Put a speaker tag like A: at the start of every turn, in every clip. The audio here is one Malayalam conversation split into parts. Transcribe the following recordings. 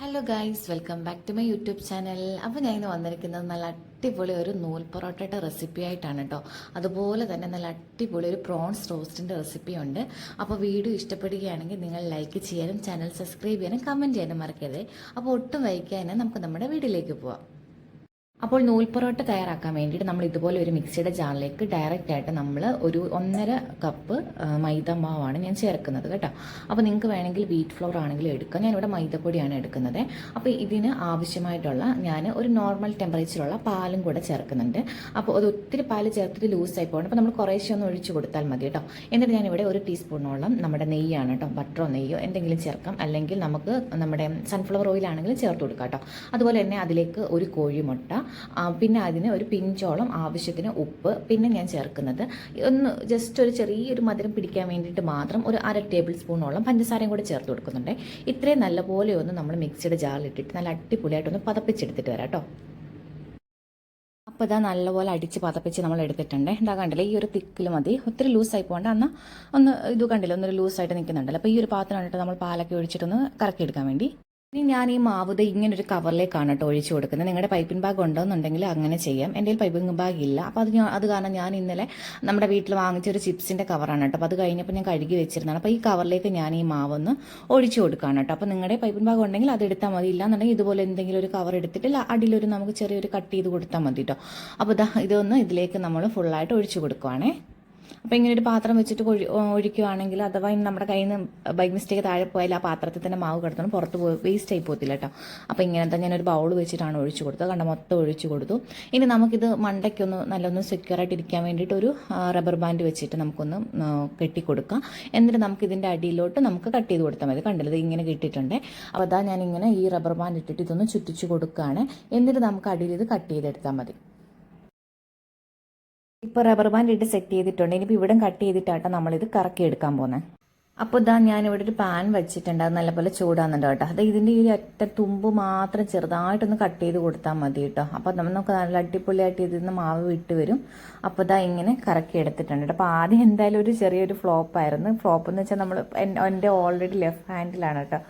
A: Hello guys, welcome back to my YouTube channel. അപ്പോൾ ഞാൻ ഇന്ന് വന്നിരിക്കുന്നത് നല്ല അടിപൊളി ഒരു നൂൽ പൊറോട്ടയുടെ റെസിപ്പി ആയിട്ടാണ് കേട്ടോ. അതുപോലെ തന്നെ നല്ല അടിപൊളി ഒരു പ്രോൺസ് റോസ്റ്റിൻ്റെ റെസിപ്പി ഉണ്ട്. അപ്പോൾ വീഡിയോ ഇഷ്ടപ്പെടുകയാണെങ്കിൽ നിങ്ങൾ ലൈക്ക് ചെയ്യാനും ചാനൽ സബ്സ്ക്രൈബ് ചെയ്യാനും കമൻറ്റ് ചെയ്യാനും മറക്കരുത്. അപ്പോൾ ഒട്ടും വൈകാതെ നമുക്ക് നമ്മുടെ വീഡിയോയിലേക്ക് പോവാം. അപ്പോൾ നൂൽ പൊറോട്ട തയ്യാറാക്കാൻ വേണ്ടിയിട്ട് നമ്മൾ ഇതുപോലെ ഒരു മിക്സിയുടെ ജാറിലേക്ക് ഡയറക്റ്റ് ആയിട്ട് നമ്മൾ ഒരു 1.5 കപ്പ് മൈദ മാവാണ് ഞാൻ ചേർക്കുന്നത് കേട്ടോ. അപ്പോൾ നിങ്ങൾക്ക് വേണമെങ്കിൽ വീറ്റ് ഫ്ലോർ ആണെങ്കിലും എടുക്കാം. ഞാനിവിടെ മൈദപ്പൊടിയാണ് എടുക്കുന്നത്. അപ്പോൾ ഇതിന് ആവശ്യമായിട്ടുള്ള ഞാൻ ഒരു നോർമൽ ടെമ്പറേച്ചറുള്ള പാലും കൂടെ ചേർക്കുന്നുണ്ട്. അപ്പോൾ അത് ഒത്തിരി പാല് ചേർത്തിട്ട് ലൂസായി പോകണം. അപ്പോൾ നമ്മൾ കുറേശ്ശെ ഒന്ന് ഒഴിച്ച് കൊടുത്താൽ മതി കേട്ടോ. എന്നിട്ട് ഞാനിവിടെ ഒരു ടീസ്പൂണോളം നമ്മുടെ നെയ്യാണ് കേട്ടോ, ബട്ടറോ നെയ്യോ എന്തെങ്കിലും ചേർക്കാം. അല്ലെങ്കിൽ നമുക്ക് നമ്മുടെ സൺഫ്ലവർ ഓയിലാണെങ്കിലും ചേർത്ത് കൊടുക്കാം കേട്ടോ. അതുപോലെ തന്നെ അതിലേക്ക് ഒരു കോഴിമുട്ട, പിന്നെ അതിന് ഒരു പിഞ്ചോളം ആവശ്യത്തിന് ഉപ്പ്, പിന്നെ ഞാൻ ചേർക്കുന്നത് ഒന്ന് ജസ്റ്റ് ഒരു ചെറിയൊരു മധുരം പിടിക്കാൻ വേണ്ടിയിട്ട് മാത്രം ഒരു 1/2 ടേബിൾ സ്പൂണോളം പഞ്ചസാരയും കൂടെ ചേർത്ത് കൊടുക്കുന്നുണ്ട്. ഇത്രയും നല്ലപോലെ ഒന്ന് നമ്മൾ മിക്സിയുടെ ജാറിലിട്ടിട്ട് നല്ല അടിപൊളിയായിട്ടൊന്ന് പതപ്പിച്ചെടുത്തിട്ട് വരാം കേട്ടോ. അപ്പോൾ ഇതാ നല്ലപോലെ അടിച്ച് പതപ്പിച്ച് നമ്മൾ എടുത്തിട്ടുണ്ട്. എന്താ കണ്ടില്ല, ഈ ഒരു തിക്കിൽ മതി, ഒത്തിരി ലൂസായി പോകണ്ട. എന്നാൽ ഒന്ന് ഇത് കണ്ടില്ല, ഒന്നൊരു ലൂസായിട്ട് നിൽക്കുന്നുണ്ടല്ലോ. അപ്പോൾ ഈ ഒരു പാത്രം കണ്ടിട്ട് നമ്മൾ പാലൊക്കെ ഒഴിച്ചിട്ടൊന്ന് കറക്കിയെടുക്കാൻ വേണ്ടി ഇനി ഞാൻ ഈ മാവ് ഇങ്ങനൊരു കവറിലേക്കാണ് കേട്ടോ ഒഴിച്ചു കൊടുക്കുന്നത്. നിങ്ങളുടെ പൈപ്പിംഗ് ബാഗ് ഉണ്ടോയെന്നുണ്ടെങ്കിൽ അങ്ങനെ ചെയ്യാം. എൻ്റെ കയ്യിൽ പൈപ്പിംഗ് ബാഗ് ഇല്ല. അപ്പോൾ അത് കാരണം ഞാൻ ഇന്നലെ നമ്മുടെ വീട്ടിൽ വാങ്ങിച്ചൊരു ചിപ്സിൻ്റെ കവറാണ് കേട്ടോ. അപ്പോൾ അത് കഴിഞ്ഞപ്പോൾ ഞാൻ കഴുകി വെച്ചിരുന്നതാണ്. അപ്പോൾ ഈ കവറിലേക്ക് ഞാൻ ഈ മാവൊന്ന് ഒഴിച്ചു കൊടുക്കുകയാണ് കേട്ടോ. അപ്പോൾ നിങ്ങളുടെ പൈപ്പിംഗ് ബാഗ് ഉണ്ടെങ്കിൽ അത് എടുത്താൽ മതി. ഇല്ലാന്നുണ്ടെങ്കിൽ ഇതുപോലെ എന്തെങ്കിലും ഒരു കവർ എടുത്തിട്ട് അടിയിലൊരു നമുക്ക് ചെറിയൊരു കട്ട് ചെയ്ത് കൊടുത്താൽ മതി കേട്ടോ. അപ്പോൾ ഇതൊന്ന് ഇതിലേക്ക് നമ്മൾ ഫുള്ളായിട്ട് ഒഴിച്ചു കൊടുക്കുവാണേ. അപ്പോൾ ഇങ്ങനെ ഒരു പാത്രം വെച്ചിട്ട് ഒഴിക്കുകയാണെങ്കിൽ അഥവാ നമ്മുടെ കയ്യിൽ നിന്ന് ബൈ മിസ്റ്റേക്ക് താഴെ പോയാൽ ആ പാത്രത്തിൽ തന്നെ മാവ് കിടത്തണം, പുറത്ത് പോയി വേസ്റ്റ് ആയി പോകത്തില്ല കേട്ടോ. അപ്പോൾ ഇങ്ങനത്തെ ഞാനൊരു ബൗൾ വെച്ചിട്ടാണ് ഒഴിച്ചു കൊടുത്തത്. കണ്ട മൊത്തം ഒഴിച്ചു കൊടുത്തു. ഇനി നമുക്കിത് മണ്ടയ്ക്കൊന്ന് നല്ലൊന്ന് സെക്യൂറായിട്ട് ഇരിക്കാൻ വേണ്ടിയിട്ട് ഒരു റബ്ബർ ബാൻഡ് വെച്ചിട്ട് നമുക്കൊന്ന് കെട്ടിക്കൊടുക്കാം. എന്നിട്ട് നമുക്കിതിൻ്റെ അടിയിലോട്ട് നമുക്ക് കട്ട് ചെയ്ത് കൊടുത്താൽ മതി. കണ്ടില്ല, ഇങ്ങനെ കിട്ടിയിട്ടുണ്ട്. അപ്പോൾ അതാ ഞാനിങ്ങനെ ഈ റബ്ബർ ബാൻഡ് ഇട്ടിട്ട് ഇതൊന്ന് ചുറ്റിച്ച് കൊടുക്കുകയാണ്. എന്നിട്ട് നമുക്ക് അടിയിൽ ഇത് കട്ട് ചെയ്തെടുത്താൽ മതി. ഇപ്പോൾ റബ്ബർ ബാൻഡ് ഇട്ട് സെറ്റ് ചെയ്തിട്ടുണ്ട്. ഇനിയിപ്പോൾ ഇവിടെ കട്ട് ചെയ്തിട്ടാട്ടോ നമ്മളിത് കറക്കി എടുക്കാൻ പോകുന്നത്. അപ്പോൾ ഇതാ ഞാനിവിടെ ഒരു പാൻ വെച്ചിട്ടുണ്ട്. അത് നല്ലപോലെ ചൂടാകുന്നുണ്ട് കേട്ടോ. അത് ഇതിൻ്റെ ഈ ഒറ്റ തുമ്പ് മാത്രം ചെറുതായിട്ടൊന്ന് കട്ട് ചെയ്ത് കൊടുത്താൽ മതി കേട്ടോ. അപ്പോൾ നമുക്ക് നല്ല അടിപൊളിയായിട്ട് ഇതിൽ നിന്ന് മാവ് വിട്ട് വരും. അപ്പോൾ ഇതാ ഇങ്ങനെ കറക്കി എടുത്തിട്ടുണ്ട്. അപ്പോൾ ആദ്യം എന്തായാലും ഒരു ചെറിയൊരു ഫ്ലോപ്പായിരുന്നു. ഫ്ലോപ്പ് എന്ന് വെച്ചാൽ നമ്മൾ എൻ്റെ ഓൾറെഡി ലെഫ്റ്റ് ഹാൻഡിലാണ് കേട്ടോ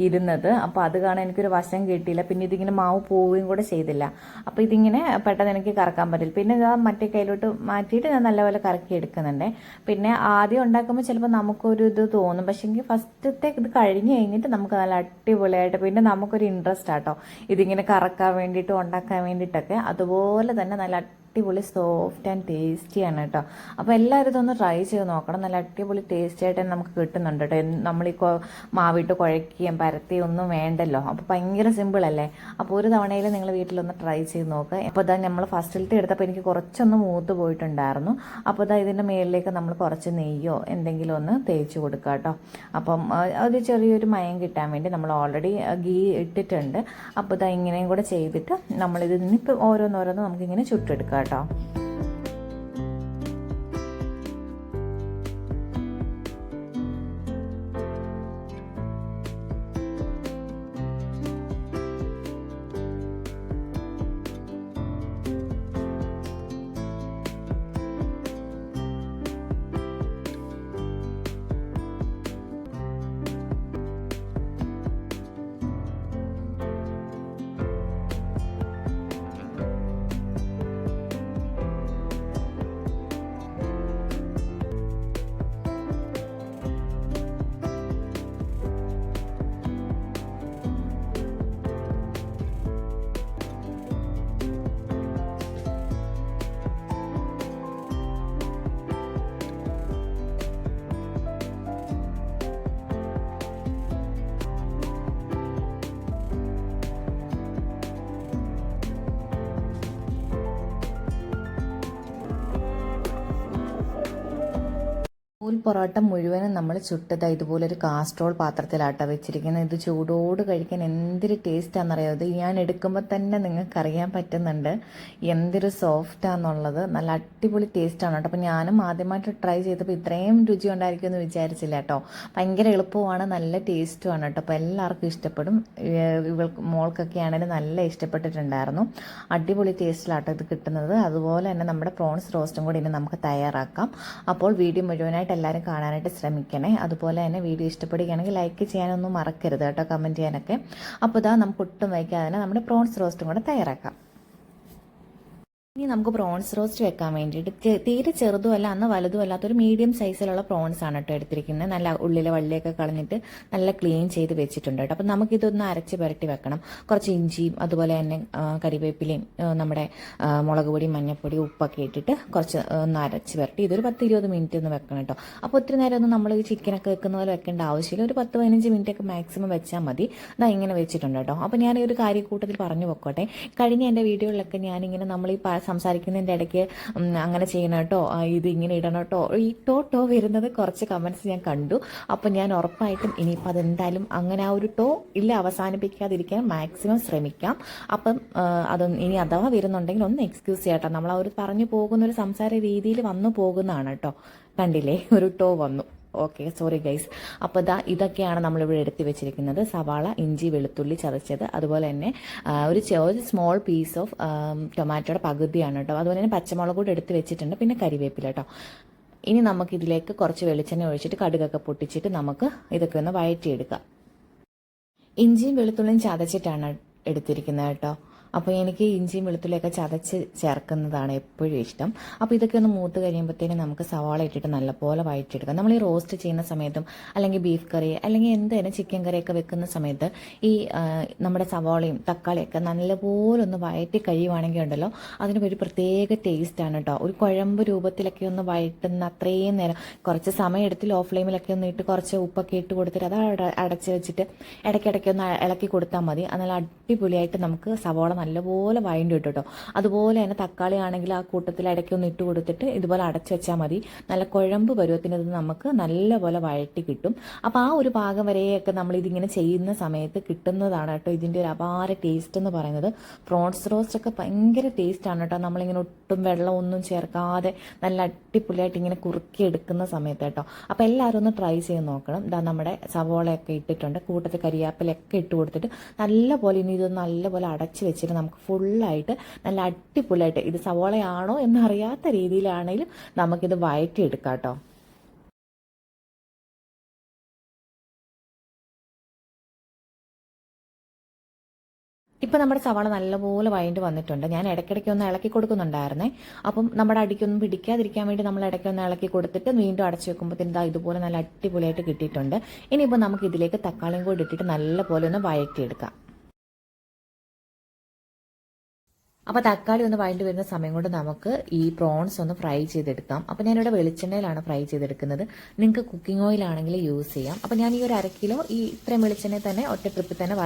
A: ഇരുന്നത്. അപ്പോൾ അത് കാണാൻ എനിക്കൊരു വശം കിട്ടിയില്ല. പിന്നെ ഇതിങ്ങനെ മാവ് പോവുകയും കൂടെ ചെയ്തില്ല. അപ്പോൾ ഇതിങ്ങനെ പെട്ടെന്ന് എനിക്ക് കറക്കാൻ പറ്റില്ല. പിന്നെ ഇതാ മറ്റേ കയ്യിലോട്ട് മാറ്റിയിട്ട് ഞാൻ നല്ലപോലെ കറക്കി എടുക്കുന്നുണ്ട്. പിന്നെ ആദ്യം ഉണ്ടാക്കുമ്പോൾ ചിലപ്പോൾ നമുക്കൊരു ഇത് തോന്നും. പക്ഷേ എങ്കിൽ ഫസ്റ്റത്തെ ഇത് കഴിഞ്ഞ് കഴിഞ്ഞിട്ട് നമുക്ക് നല്ല അടിപൊളിയായിട്ട് പിന്നെ നമുക്കൊരു ഇൻട്രസ്റ്റ് ആട്ടോ ഇതിങ്ങനെ കറക്കാൻ വേണ്ടിയിട്ടും ഉണ്ടാക്കാൻ വേണ്ടിയിട്ടൊക്കെ. അതുപോലെ തന്നെ നല്ല അടിപൊളി സോഫ്റ്റ് ആൻഡ് ടേസ്റ്റിയാണ് കേട്ടോ. അപ്പോൾ എല്ലാവരും ഇതൊന്ന് ട്രൈ ചെയ്ത് നോക്കണം. നല്ല അടിപൊളി ടേസ്റ്റി ആയിട്ട് നമുക്ക് കിട്ടുന്നുണ്ട് കേട്ടോ. നമ്മൾ ഈ മാവിട്ട് കുഴക്കുകയും പരത്തിയും ഒന്നും വേണ്ടല്ലോ. അപ്പോൾ ഭയങ്കര സിമ്പിളല്ലേ. അപ്പോൾ ഒരു തവണയിൽ നിങ്ങൾ വീട്ടിലൊന്ന് ട്രൈ ചെയ്ത് നോക്കുക. അപ്പോൾ ഇതാ നമ്മൾ ഫസ്റ്റിലത്തെ എടുത്തപ്പോൾ എനിക്ക് കുറച്ചൊന്ന് മൂത്ത് പോയിട്ടുണ്ടായിരുന്നു. അപ്പോൾ ഇതാ ഇതിൻ്റെ മുകളിലേക്ക് നമ്മൾ കുറച്ച് നെയ്യോ എന്തെങ്കിലും ഒന്ന് തേച്ച് കൊടുക്കുക കേട്ടോ. അപ്പം അത് ചെറിയൊരു മയം കിട്ടാൻ വേണ്ടി നമ്മൾ ഓൾറെഡി ഗീ ഇട്ടിട്ടുണ്ട്. അപ്പോൾ ഇതാ ഇങ്ങനെയും കൂടെ ചെയ്തിട്ട് നമ്മളിത് നിന്നിപ്പോൾ ഓരോന്നോരോന്ന് നമുക്കിങ്ങനെ ചുട്ടെടുക്കാം കേട്ടോ. നൂൽ പൊറോട്ട മുഴുവനും നമ്മൾ ചുട്ടത് ഇതുപോലൊരു കാസ്ട്രോൾ പാത്രത്തിലാട്ടോ വെച്ചിരിക്കുന്നത്. ഇത് ചൂടോട് കഴിക്കാൻ എന്തൊരു ടേസ്റ്റാണെന്നറിയാം. ഇത് ഞാൻ എടുക്കുമ്പോൾ തന്നെ നിങ്ങൾക്കറിയാൻ പറ്റുന്നുണ്ട് എന്തൊരു സോഫ്റ്റാണെന്നുള്ളത്. നല്ല അടിപൊളി ടേസ്റ്റാണ് കേട്ടോ. അപ്പോൾ ഞാനും ആദ്യമായിട്ട് ട്രൈ ചെയ്തപ്പോൾ ഇത്രയും രുചി ഉണ്ടായിരിക്കുമെന്ന് വിചാരിച്ചില്ല കേട്ടോ. ഭയങ്കര എളുപ്പമാണ്, നല്ല ടേസ്റ്റുമാണ് കേട്ടോ. അപ്പോൾ എല്ലാവർക്കും ഇഷ്ടപ്പെടും. മോൾക്കൊക്കെ ആണെങ്കിലും നല്ല ഇഷ്ടപ്പെട്ടിട്ടുണ്ടായിരുന്നു. അടിപൊളി ടേസ്റ്റിലാട്ടോ ഇത് കിട്ടുന്നത്. അതുപോലെ തന്നെ നമ്മുടെ പ്രോൺസ് റോസ്റ്റും കൂടി ഇനി നമുക്ക് തയ്യാറാക്കാം. അപ്പോൾ വീഡിയോ മുഴുവനായിട്ട് എല്ലാവരും കാണാനായിട്ട് ശ്രമിക്കണേ. അതുപോലെ തന്നെ വീഡിയോ ഇഷ്ടപ്പെടുകയാണെങ്കിൽ ലൈക്ക് ചെയ്യാനൊന്നും മറക്കരുത് കേട്ടോ, കമൻറ്റ് ചെയ്യാനൊക്കെ. അപ്പോൾ ഇതാ നമുക്ക് ഒട്ടും വയ്ക്കാതെ തന്നെ നമ്മുടെ പ്രോൺസ് റോസ്റ്റും കൂടെ തയ്യാറാക്കാം. ഇനി നമുക്ക് പ്രോൺസ് റോസ്റ്റ് വെക്കാൻ വേണ്ടിയിട്ട് തീരെ ചെറുതുമല്ല അന്ന് വലുതും അല്ലാത്തൊരു മീഡിയം സൈസിലുള്ള പ്രോൺസ് ആണ് കേട്ടോ എടുത്തിരിക്കുന്നത്. നല്ല ഉള്ളിലെ വള്ളിയൊക്കെ കളഞ്ഞിട്ട് നല്ല ക്ലീൻ ചെയ്ത് വെച്ചിട്ടുണ്ട് കേട്ടോ. അപ്പം നമുക്കിതൊന്ന് അരച്ച് പുരട്ടി വെക്കണം. കുറച്ച് ഇഞ്ചിയും അതുപോലെ തന്നെ കരിവേപ്പിലയും നമ്മുടെ മുളക് പൊടി, മഞ്ഞൾപ്പൊടി, ഉപ്പൊക്കെ ഇട്ടിട്ട് കുറച്ച് ഒന്ന് അരച്ച് പുരട്ടി ഇതൊരു 10-20 മിനിറ്റ് ഒന്ന് വെക്കണം കേട്ടോ. അപ്പോൾ ഒത്തിരി നേരം ഒന്നും നമ്മൾ ഈ ചിക്കനൊക്കെ വെക്കുന്ന പോലെ വെക്കേണ്ട ആവശ്യമില്ല. ഒരു 10-15 മിനിറ്റ് ഒക്കെ മാക്സിമം വെച്ചാൽ മതി. ഇതാ ഇങ്ങനെ വെച്ചിട്ടുണ്ട് കേട്ടോ. അപ്പോൾ ഞാൻ ഈ ഒരു കാര്യക്കൂട്ടത്തിൽ പറഞ്ഞു വെക്കോട്ടെ. കഴിഞ്ഞ എൻ്റെ വീഡിയോകളിലൊക്കെ ഞാനിങ്ങനെ നമ്മൾ ഈ സംസാരിക്കുന്നതിൻ്റെ ഇടയ്ക്ക് അങ്ങനെ ചെയ്യണം കേട്ടോ, ഇത് ഇങ്ങനെ ഇടണം കേട്ടോ, ഈ ടോ വരുന്നത് കുറച്ച് കമൻറ്റ്സ് ഞാൻ കണ്ടു. അപ്പം ഞാൻ ഉറപ്പായിട്ടും ഇനിയിപ്പോൾ അതെന്തായാലും അങ്ങനെ ആ ഒരു ടോ ഇല്ല അവസാനിപ്പിക്കാതിരിക്കാൻ മാക്സിമം ശ്രമിക്കാം. അപ്പം അതൊന്ന് ഇനി അഥവാ വരുന്നുണ്ടെങ്കിൽ ഒന്ന് എക്സ്ക്യൂസ് ചെയ്യട്ടോ. നമ്മൾ ആ ഒരു പറഞ്ഞു പോകുന്ന ഒരു സംസാര രീതിയിൽ വന്നു പോകുന്നതാണ് കേട്ടോ. കണ്ടില്ലേ, ഒരു ടോ വന്നു. Okay, sorry guys. അപ്പോൾ ഇതൊക്കെയാണ് നമ്മളിവിടെ എടുത്ത് വെച്ചിരിക്കുന്നത്. സവാള, ഇഞ്ചി, വെളുത്തുള്ളി ചതച്ചത്, അതുപോലെ തന്നെ ഒരു സ്മോൾ പീസ് ഓഫ് ടൊമാറ്റോയുടെ പകുതിയാണ് കേട്ടോ. അതുപോലെ തന്നെ പച്ചമുളക് കൂടെ എടുത്ത് വെച്ചിട്ടുണ്ട്, പിന്നെ കരിവേപ്പില കേട്ടോ. ഇനി നമുക്കിതിലേക്ക് കുറച്ച് വെളിച്ചെണ്ണ ഒഴിച്ചിട്ട് കടുകൊക്കെ പൊട്ടിച്ചിട്ട് നമുക്ക് ഇതൊക്കെ ഒന്ന് വഴറ്റിയെടുക്കാം. ഇഞ്ചിയും വെളുത്തുള്ളിയും ചതച്ചിട്ടാണ് എടുത്തിരിക്കുന്നത് കേട്ടോ. അപ്പോൾ എനിക്ക് ഇഞ്ചിയും വെളുത്തുള്ളിയൊക്കെ ചതച്ച് ചേർക്കുന്നതാണ് എപ്പോഴും ഇഷ്ടം. അപ്പോൾ ഇതൊക്കെ ഒന്ന് മൂത്ത് കഴിയുമ്പോഴത്തേനും നമുക്ക് സവാള ഇട്ടിട്ട് നല്ലപോലെ വഴറ്റിയെടുക്കാം. നമ്മൾ ഈ റോസ്റ്റ് ചെയ്യുന്ന സമയത്തും അല്ലെങ്കിൽ ബീഫ് കറി അല്ലെങ്കിൽ എന്തെങ്കിലും ചിക്കൻ കറിയൊക്കെ വെക്കുന്ന സമയത്ത് ഈ നമ്മുടെ സവാളയും തക്കാളിയൊക്കെ നല്ലപോലെ ഒന്ന് വഴറ്റി കഴിയുവാണെങ്കിൽ ഉണ്ടല്ലോ, അതിന് ഒരു പ്രത്യേക ടേസ്റ്റാണ് കേട്ടോ. ഒരു കുഴമ്പ് രൂപത്തിലൊക്കെ ഒന്ന് വഴറ്റുന്ന അത്രയും നേരം കുറച്ച് സമയം എടുത്ത് ലോ ഫ്ലെയിമിലൊക്കെ ഒന്ന് ഇട്ട് കുറച്ച് ഉപ്പൊക്കെ ഇട്ട് കൊടുത്തിട്ട് അത് അടച്ച് വെച്ചിട്ട് ഇടയ്ക്കിടയ്ക്ക് ഒന്ന് ഇളക്കി കൊടുത്താൽ മതി. നല്ല അടിപൊളിയായിട്ട് നമുക്ക് സവാള നല്ലപോലെ വഴണ്ടി കിട്ടും കേട്ടോ. അതുപോലെ തന്നെ തക്കാളി ആണെങ്കിൽ ആ കൂട്ടത്തിൽ ഇടയ്ക്കൊന്ന് ഇട്ട് കൊടുത്തിട്ട് ഇതുപോലെ അടച്ചു വെച്ചാൽ മതി. നല്ല കുഴമ്പ് പരുവത്തിനത് നമുക്ക് നല്ലപോലെ വഴറ്റി കിട്ടും. അപ്പോൾ ആ ഒരു ഭാഗം വരെയൊക്കെ നമ്മൾ ഇതിങ്ങനെ ചെയ്യുന്ന സമയത്ത് കിട്ടുന്നതാണ് കേട്ടോ ഇതിൻ്റെ ഒരു അപാര ടേസ്റ്റ് എന്ന് പറയുന്നത്. പ്രോൺസ് റോസ്റ്റ് ഒക്കെ ഭയങ്കര ടേസ്റ്റാണ് കേട്ടോ. നമ്മളിങ്ങനെ ഒട്ടും വെള്ളം ഒന്നും ചേർക്കാതെ നല്ല അടിപൊളിയായിട്ട് ഇങ്ങനെ കുറുക്കി എടുക്കുന്ന സമയത്ത് കേട്ടോ. അപ്പോൾ എല്ലാവരും ഒന്ന് ട്രൈ ചെയ്ത് നോക്കണം. ഇതാ നമ്മുടെ സവോളയൊക്കെ ഇട്ടിട്ടുണ്ട്, കൂട്ടത്തിൽ കരിയാപ്പിലൊക്കെ ഇട്ട് കൊടുത്തിട്ട് നല്ലപോലെ ഇനി ഇത് നല്ലപോലെ അടച്ച് വെച്ചിട്ട് നമുക്ക് ഫുള്ളായിട്ട് നല്ല അടിപൊളിയായിട്ട് ഇത് സവോളയാണോ എന്നറിയാത്ത രീതിയിലാണെങ്കിലും നമുക്കിത് വഴറ്റിയെടുക്കാം കേട്ടോ. ഇപ്പം നമ്മുടെ സവാള നല്ലപോലെ വഴണ്ട് വന്നിട്ടുണ്ട്. ഞാൻ ഇടയ്ക്കിടയ്ക്ക് ഒന്ന് ഇളക്കി കൊടുക്കുന്നുണ്ടായിരുന്നേ. അപ്പം നമ്മുടെ അടിക്കൊന്നും പിടിക്കാതിരിക്കാൻ വേണ്ടി നമ്മൾ ഇടയ്ക്കൊന്ന് ഇളക്കി കൊടുത്തിട്ട് വീണ്ടും അടച്ചു വെക്കുമ്പോൾ ഇതുപോലെ നല്ല അടിപൊളിയായിട്ട് കിട്ടിയിട്ടുണ്ട്. ഇനിയിപ്പോൾ നമുക്ക് ഇതിലേക്ക് തക്കാളിയും കൂടി ഇട്ടിട്ട് നല്ലപോലെ ഒന്ന് വഴറ്റിയെടുക്കാം. അപ്പോൾ തക്കാളി ഒന്ന് വഴണ്ടി വരുന്ന സമയം കൊണ്ട് നമുക്ക് ഈ പ്രോൺസ് ഒന്ന് ഫ്രൈ ചെയ്തെടുക്കാം. അപ്പോൾ ഞാനിവിടെ വെളിച്ചെണ്ണയിലാണ് ഫ്രൈ ചെയ്തെടുക്കുന്നത്. നിങ്ങൾക്ക് കുക്കിംഗ് ഓയിൽ ആണെങ്കിൽ യൂസ് ചെയ്യാം. അപ്പോൾ ഞാൻ ഈ ഒരു 1/2 കിലോ ഈ ഇത്രയും വെളിച്ചെണ്ണയിൽ തന്നെ ഒറ്റ ട്രിപ്പിൽ തന്നെ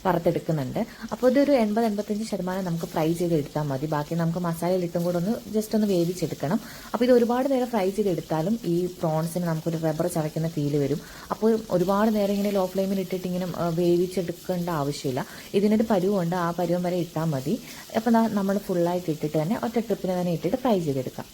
A: വറുത്തെടുക്കുന്നുണ്ട്. അപ്പോൾ ഇതൊരു 80-85% നമുക്ക് ഫ്രൈ ചെയ്തെടുത്താൽ മതി. ബാക്കി നമുക്ക് മസാലയിലിട്ടും കൂടെ ഒന്ന് ജസ്റ്റ് ഒന്ന് വേവിച്ചെടുക്കണം. അപ്പോൾ ഇത് ഒരുപാട് നേരം ഫ്രൈ ചെയ്തെടുത്താലും ഈ പ്രോൺസിന് നമുക്കൊരു റബ്ബർ ചവയ്ക്കുന്ന ഫീല് വരും. അപ്പോൾ ഒരുപാട് നേരം ഇങ്ങനെ ലോ ഫ്ലെയിമിൽ ഇട്ടിട്ട് ഇങ്ങനെ വേവിച്ചെടുക്കേണ്ട ആവശ്യമില്ല. ഇതിനൊരു പരുവുണ്ട്, ആ പരുവം വരെ ഇട്ടാൽ മതി. അപ്പോൾ നമ്മൾ ഫുള്ളായിട്ട് ഇട്ടിട്ട് തന്നെ ഒറ്റ ട്രിപ്പിന് തന്നെ ഇട്ടിട്ട് ഫ്രൈ ചെയ്തെടുക്കാം.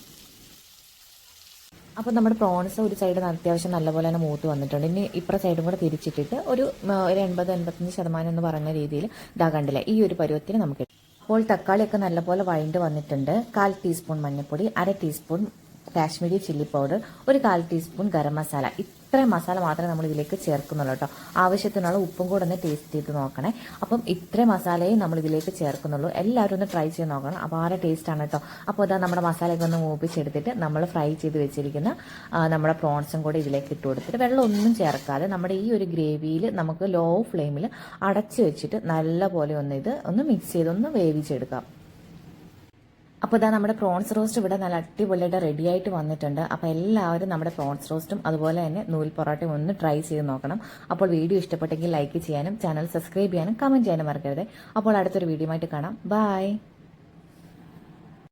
A: അപ്പോൾ നമ്മുടെ പ്രോൺസ് ഒരു സൈഡ് അത്യാവശ്യം നല്ലപോലെ തന്നെ മൂത്ത് വന്നിട്ടുണ്ട്. ഇനി ഇപ്പുറ സൈഡും കൂടെ തിരിച്ചിട്ടിട്ട് ഒരു 80-85% എന്ന് പറഞ്ഞ രീതിയിൽ കണ്ടില്ല ഈ ഒരു പരുവത്തിന് നമുക്ക്. അപ്പോൾ തക്കാളിയൊക്കെ നല്ലപോലെ വഴണ്ട് വന്നിട്ടുണ്ട്. 1/4 ടീസ്പൂൺ മഞ്ഞൾപ്പൊടി, 1/2 ടീസ്പൂൺ കാശ്മീരി ചില്ലി പൗഡർ, ഒരു 1/4 ടീസ്പൂൺ ഗരം മസാല. ഇത്രയും മസാല മാത്രമേ നമ്മൾ ഇതിലേക്ക് ചേർക്കുന്നുള്ളൂ കേട്ടോ. ആവശ്യത്തിനുള്ള ഉപ്പും കൂടെ ഒന്ന് ടേസ്റ്റ് ചെയ്ത് നോക്കണേ. അപ്പം ഇത്രയും മസാലയും നമ്മൾ ഇതിലേക്ക് ചേർക്കുന്നുള്ളൂ. എല്ലാവരും ഒന്ന് ട്രൈ ചെയ്ത് നോക്കണം, അപാര ടേസ്റ്റാണ് കേട്ടോ. അപ്പോൾ ഇതാ നമ്മുടെ മസാലയൊക്കെ ഒന്ന് മൂപ്പിച്ചെടുത്തിട്ട് നമ്മൾ ഫ്രൈ ചെയ്ത് വെച്ചിരിക്കുന്ന നമ്മുടെ പ്രോൺസും കൂടെ ഇതിലേക്ക് ഇട്ട് കൊടുത്തിട്ട് വെള്ളം ഒന്നും ചേർക്കാതെ നമ്മുടെ ഈ ഒരു ഗ്രേവിയിൽ നമുക്ക് ലോ ഫ്ലെയിമിൽ അടച്ച് വെച്ചിട്ട് നല്ലപോലെ ഒന്ന് മിക്സ് ചെയ്ത് ഒന്ന് വേവിച്ചെടുക്കാം. അപ്പോൾ നമ്മുടെ പ്രോൺസ് റോസ്റ്റ് ഇവിടെ നല്ല അടിപൊളിയായിട്ട് റെഡി ആയിട്ട് വന്നിട്ടുണ്ട്. അപ്പോൾ എല്ലാവരും നമ്മുടെ പ്രോൺസ് റോസ്റ്റും അതുപോലെ തന്നെ നൂൽ പൊറോട്ടയും ഒന്ന് ട്രൈ ചെയ്ത് നോക്കണം. അപ്പോൾ വീഡിയോ ഇഷ്ടപ്പെട്ടെങ്കിൽ ലൈക്ക് ചെയ്യാനും ചാനൽ സബ്സ്ക്രൈബ് ചെയ്യാനും കമൻറ്റ് ചെയ്യാനും മറക്കരുത്. അപ്പോൾ അടുത്തൊരു വീഡിയോ ആയിട്ട് കാണാം. ബൈ.